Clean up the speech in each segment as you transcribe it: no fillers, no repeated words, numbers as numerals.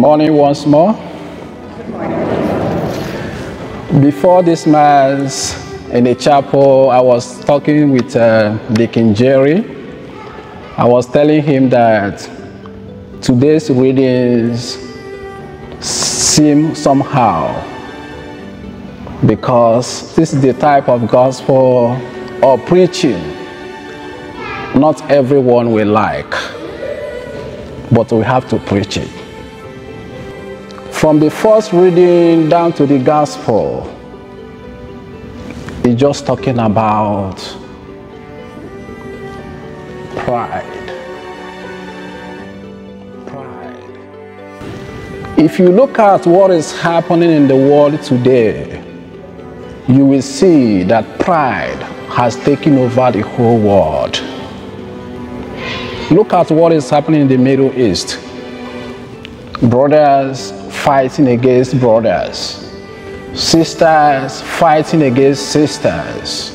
Good morning once more. Good morning. Before this Mass in the chapel, I was talking with Deacon Jerry. I was telling him that today's readings seem somehow, because this is the type of gospel or preaching not everyone will like, but we have to preach it. From the first reading down to the gospel, it's just talking about pride. Pride. If you look at what is happening in the world today, you will see that pride has taken over the whole world. Look at what is happening in the Middle East. Brothers fighting against brothers. Sisters fighting against sisters.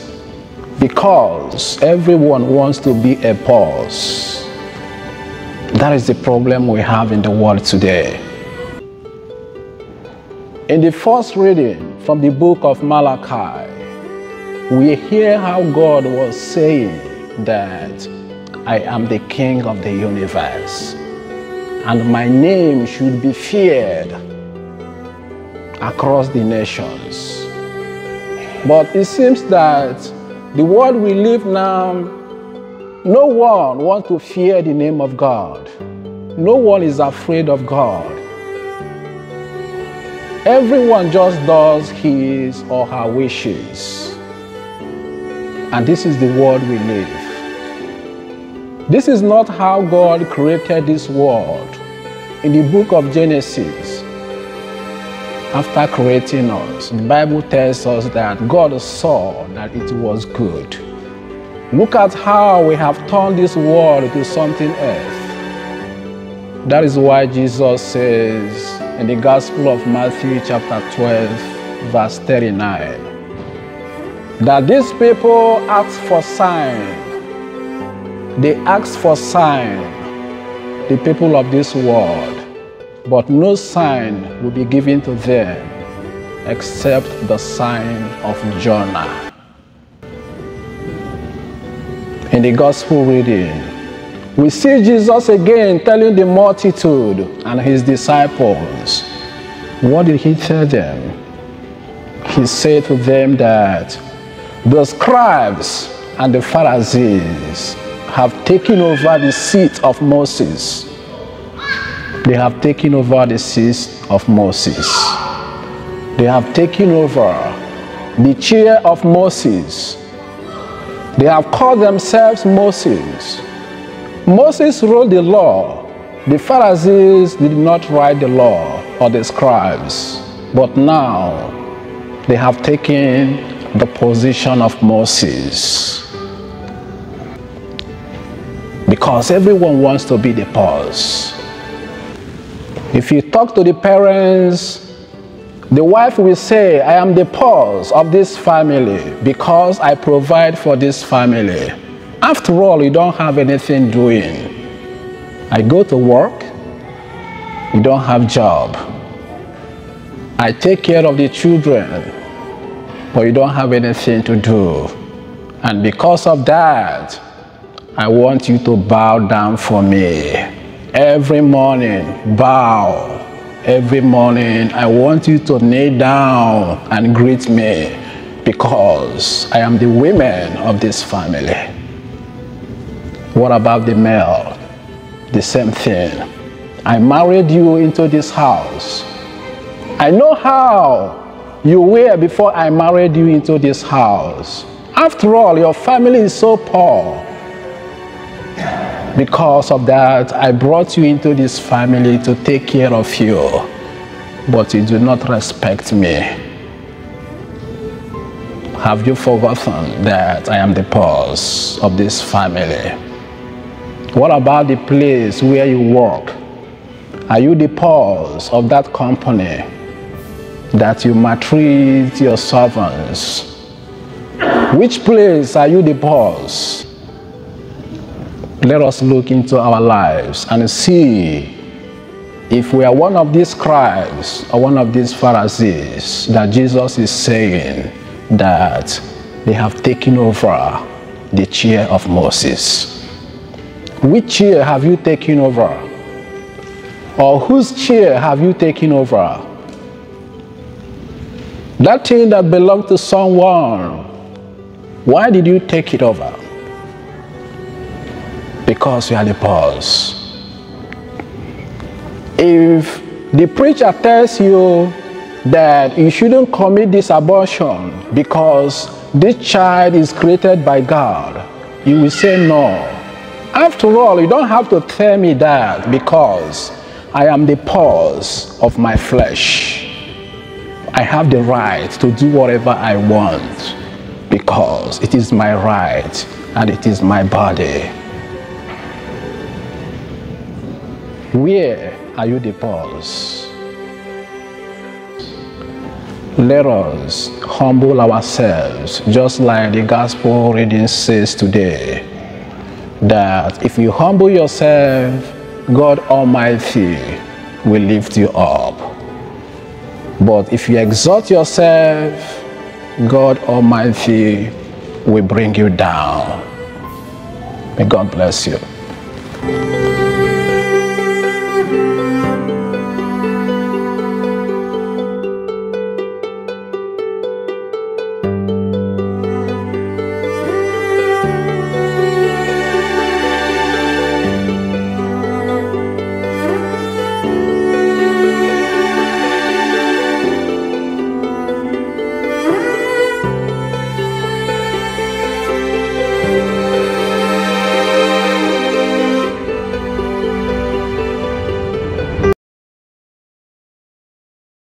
Because everyone wants to be a boss. That is the problem we have in the world today. In the first reading from the book of Malachi, we hear how God was saying that I am the King of the universe, and my name should be feared across the nations. But it seems that the world we live now, no one wants to fear the name of God. No one is afraid of God. Everyone just does his or her wishes. And this is the world we live. This is not how God created this world. In the book of Genesis, after creating us, the Bible tells us that God saw that it was good. Look at how we have turned this world into something else. That is why Jesus says in the Gospel of Matthew chapter 12, verse 39, that these people ask for sign. They ask for sign, the people of this world, but no sign will be given to them except the sign of Jonah. In the gospel reading, we see Jesus again telling the multitude and his disciples. What did he tell them? He said to them that the scribes and the Pharisees have taken over the seat of Moses. They have taken over the seat of Moses. They have taken over the chair of Moses. They have called themselves Moses. Moses wrote the law. The Pharisees did not write the law, or the scribes. But now they have taken the position of Moses. Because everyone wants to be the boss. If you talk to the parents, the wife will say, I am the boss of this family because I provide for this family. After all, you don't have anything doing. I go to work, you don't have job. I take care of the children, but you don't have anything to do. And because of that, I want you to bow down for me. Every morning, bow. Every morning, I want you to kneel down and greet me because I am the women of this family. What about the male? The same thing. I married you into this house. I know how you were before I married you into this house. After all, your family is so poor. Because of that, I brought you into this family to take care of you, but you do not respect me. Have you forgotten that I am the boss of this family? What about the place where you work? Are you the boss of that company that you maltreat your servants? Which place are you the boss? Let us look into our lives and see If we are one of these scribes or one of these Pharisees that Jesus is saying that they have taken over the chair of Moses, which chair have you taken over? Or whose chair have you taken over? That thing that belonged to someone, why did you take it over? Because you are the boss. If the preacher tells you that you shouldn't commit this abortion because this child is created by God, you will say no. After all, you don't have to tell me that, because I am the pulse of my flesh. I have the right to do whatever I want because it is my right and it is my body. Where are you the boss? Let us humble ourselves, just like the gospel reading says today, that if you humble yourself, God Almighty will lift you up. But if you exalt yourself, God Almighty will bring you down. May God bless you.